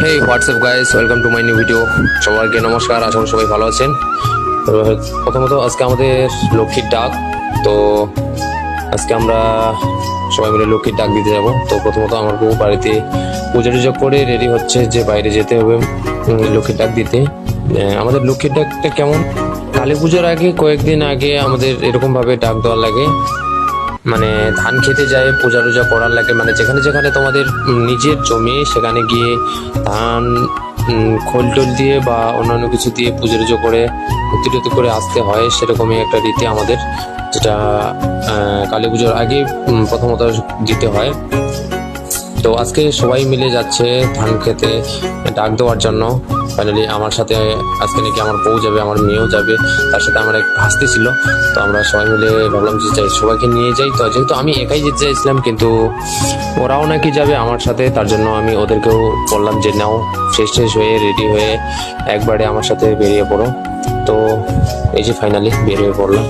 Hey WhatsApp guys, welcome to my new video. সবাইকে নমস্কার, আশা করি সবাই ভালো আছেন। তো প্রথমত আজকে আমাদের লক্ষ্মীর ডাক। তো আজকে আমরা সবাই মিলে লক্ষ্মীর ডাক দিতে যাব। তো প্রথমত আমার বউ বাড়িতে পুজো টুজো করে রেডি হচ্ছে যে বাইরে যেতে হবে লক্ষ্মীর ডাক দিতে। আমাদের লক্ষ্মীর ডাকটা কেমন, কালী পুজোর আগে কয়েকদিন আগে আমাদের এরকম ভাবে ডাক দেওয়া লাগে, মানে ধান খেতে যায়, পূজা টুজা করার লাগে, মানে যেখানে যেখানে তোমাদের নিজের জমি সেখানে গিয়ে ধান খোল টোল দিয়ে বা অন্যান্য কিছু দিয়ে পুজো টুজো করে ভক্তি টুতি করে আসতে হয়। সেরকমই একটা রীতি আমাদের, যেটা কালী পুজোর আগে প্রথমত দিতে হয়। তো আজকে সবাই মিলে যাচ্ছে ধান খেতে ডাক দেওয়ার জন্য। ফাইনালি আমার সাথে আজকে নাকি আমার বউ যাবে, আমার মেয়েও যাবে, তার সাথে আমার এক ভাস্তি ছিল। তো আমরা সবাই মিলে ভাবলাম যে যাই, সবাইকে নিয়ে যাই। তো যেহেতু আমি একাই যেতে চাইছিলাম, কিন্তু ওরাও নাকি যাবে আমার সাথে, তার জন্য আমি ওদেরকেও বললাম যে নাও, ফ্রেশ ট্রেশ হয়ে রেডি হয়ে একবারে আমার সাথে বেরিয়ে পড়ো। তো এই যে ফাইনালি বের হয়ে পড়লাম।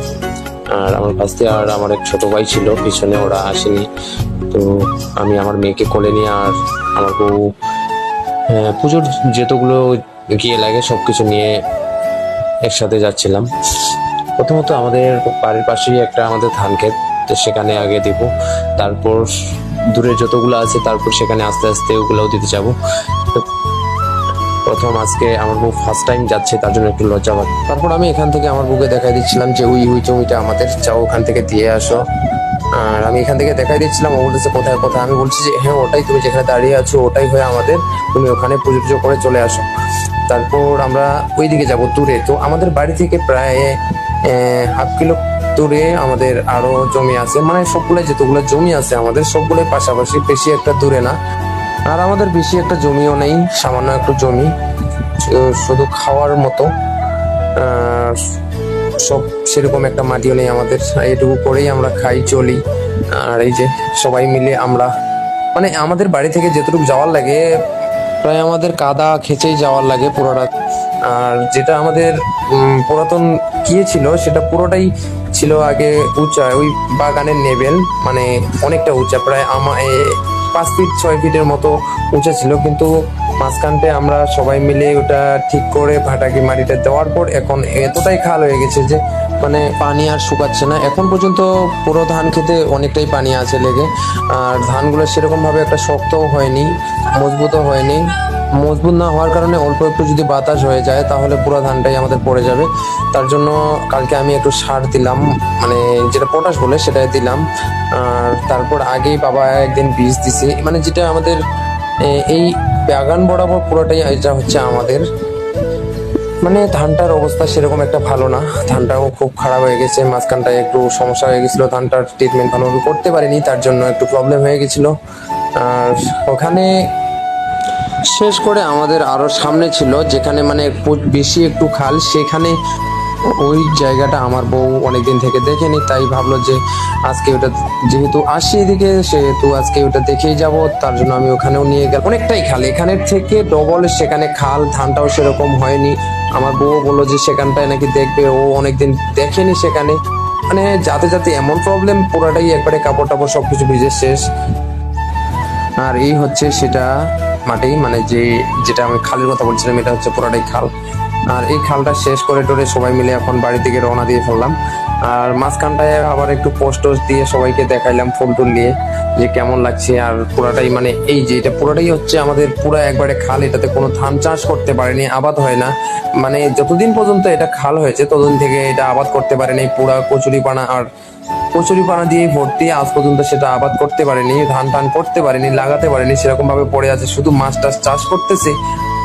আর আমার ভাস্তি আর আমার এক ছোট ভাই ছিল পিছনে, ওরা আসেনি। তো আমি আমার মেয়েকে কোলে নিয়ে আর আমার বউ পুজোর যেতগুলো গিয়ে লাগে সবকিছু নিয়ে একসাথে যাচ্ছিলাম। প্রথমত আমাদের বাড়ির পাশেই একটা আমাদের ধান ক্ষেত, তো সেখানে আগে দিব, তারপর দূরে যতগুলো আছে তারপর সেখানে আস্তে আস্তে ওগুলোও দিতে যাব। প্রথম আজকে আমার বউ ফার্স্ট টাইম যাচ্ছে, তার জন্য একটু লজ্জা পাচ্ছে। তারপর আমি এখান থেকে আমার বউকে দেখাই দিচ্ছিলাম যে ওই জমিটা আমাদের, যাও ওখান থেকে দিয়ে আসো। আর আমি এখান থেকে দেখাই দিচ্ছিলাম, ও বলতেছে কোথায় কোথায়। আমি বলছি যে হ্যাঁ ওটাই, তুমি যেখানে দাঁড়িয়ে আছো ওটাই হয়ে আমাদের, তুমি ওখানে পুজো টুজো করে চলে আসো। তারপর আমরা ওইদিকে যাব দূরে। তো আমাদের বাড়ি থেকে প্রায় 1/2 কিলো দূরে আমাদের আরো জমি আছে, মানে সবগুলো যেতগুলো জমি আছে আমাদের সবগুলোই পাশাপাশি, বেশি একটা দূরে না। আর আমাদের বেশি একটা জমিও নেই, সামান্য একটু জমি, শুধু খাওয়ার মতো। সব সেরকম একটা মাটিও নেই আমাদের, এইটুকু করেই আমরা খাই চলি। আর এই যে সবাই মিলে আমরা, মানে আমাদের বাড়ি থেকে যেটুকু যাওয়ার লাগে প্রায় আমাদের কাদা খেচেই যাওয়ার লাগে পুরোটা। আর যেটা আমাদের পুরাতন কি ছিল সেটা পুরোটাই ছিল আগে উঁচা, ওই বাগানের নেবেল, মানে অনেকটা উঁচা, প্রায় 5 ফিট 6 ফিটের মতো উঁচা ছিল। কিন্তু মাঝখানটায় আমরা সবাই মিলে ওটা ঠিক করে ভাটাকে মাটিটা দেওয়ার পর এখন এতটাই খাল হয়ে গেছে যে মানে পানি আর শুকাচ্ছে না। এখন পর্যন্ত পুরো ধান খেতে অনেকটাই পানি আছে লেগে। আর ধানগুলো সেরকম ভাবে একটা শক্তও হয়নি, মজবুতও হয়নি। মজবুত না হওয়ার কারণে অল্প একটু যদি বাতাস হয়ে যায় তাহলে পুরো ধানটাই আমাদের পড়ে যাবে। তার জন্য কালকে আমি একটু সার দিলাম, মানে যেটা পটাশ বলে সেটাই দিলাম। আর তারপর আগেই বাবা একদিন বীজ দিছে, মানে যেটা আমাদের এই বাগান বরাবর পুরোটাই এটা হচ্ছে আমাদের। মানে ধানটার অবস্থা সেরকম একটা ভালো না, ধানটাও খুব খারাপ হয়ে গেছে। মাঝখানটায় একটু সমস্যা হয়ে গেছিল, ধানটার ট্রিটমেন্ট ভালোভাবে করতে পারিনি, তার জন্য একটু প্রবলেম হয়ে গেছিল। আর ওখানে শেষ করে আমাদের আরো সামনে ছিল যেখানে মানে বেশি একটু খাল, সেখানে ওই জায়গাটা আমার বউ অনেকদিন থেকে দেখেনি, তাই ভাবলো যে আজকে ওটা যেহেতু আসি এদিকে, সেহেতু আজকে ওটা দেখেই যাব। তার জন্য আমি ওখানেও নিয়ে গেলাম। অনেকটাই খাল, এখানের থেকে ডবল সেখানে খাল, ধানটাও সেরকম হয়নি। আমার বউ বললো যে সেখানটায় নাকি দেখবে, ও অনেকদিন দেখেনি সেখানে। মানে যাতে যাতে এমন প্রবলেম, পুরাটাই একবারে কাপড় টাপড় সবকিছু ভিজে শেষ। আর এই হচ্ছে সেটা মাটি, মানে যেটা আমি খালের কথা বলছিলাম, এটা হচ্ছে পুরোটাই খাল। আর এই খালটা শেষ করে টোরে সবাই মিলে এখন বাড়ি থেকে রওনা দিয়ে ফেললাম। আর মাঝখানটায় আবার একটু পোস্ট টোস্ট দিয়ে সবাইকে দেখাইলাম ফুল টুল দিয়ে যে কেমন লাগছে। আর পুরাটাই মানে এই যে এটা পুরাটাই হচ্ছে আমাদের পুরা একবারে খাল, এটাতে কোনো ধান চাষ করতে পারেনি, আবাদ হয় না। মানে যতদিন পর্যন্ত এটা খাল হয়েছে ততদিন থেকে এটা আবাদ করতে পারেনি, পুরা কচুরিপানা আর কচুরিপানা দিয়ে ভর্তি। আজ পর্যন্ত সেটা আবাদ করতে পারেনি, ধান টান করতে পারেনি, লাগাতে পারেনি, সেরকম ভাবে পড়ে আছে। শুধু মাছ টাছ চাষ করতেছে,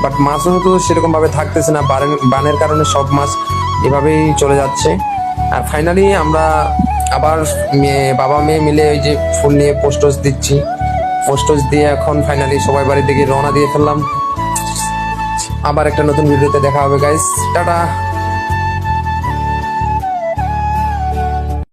বাট মাছও তো সেরকম ভাবে থাকতেছে না, বানের কারণে সব মাছ এভাবেই চলে যাচ্ছে। আর ফাইনালি আমরা আবার বাবা মেয়ে মিলে ওই যে ফুল নিয়ে পোস্টস দিচ্ছি, পোস্টস দিয়ে এখন ফাইনালি সবাই বাড়ি থেকে রওনা দিয়ে ফেললাম। আবার একটা নতুন ভিডিওতে দেখা হবে গাইস, টাটা।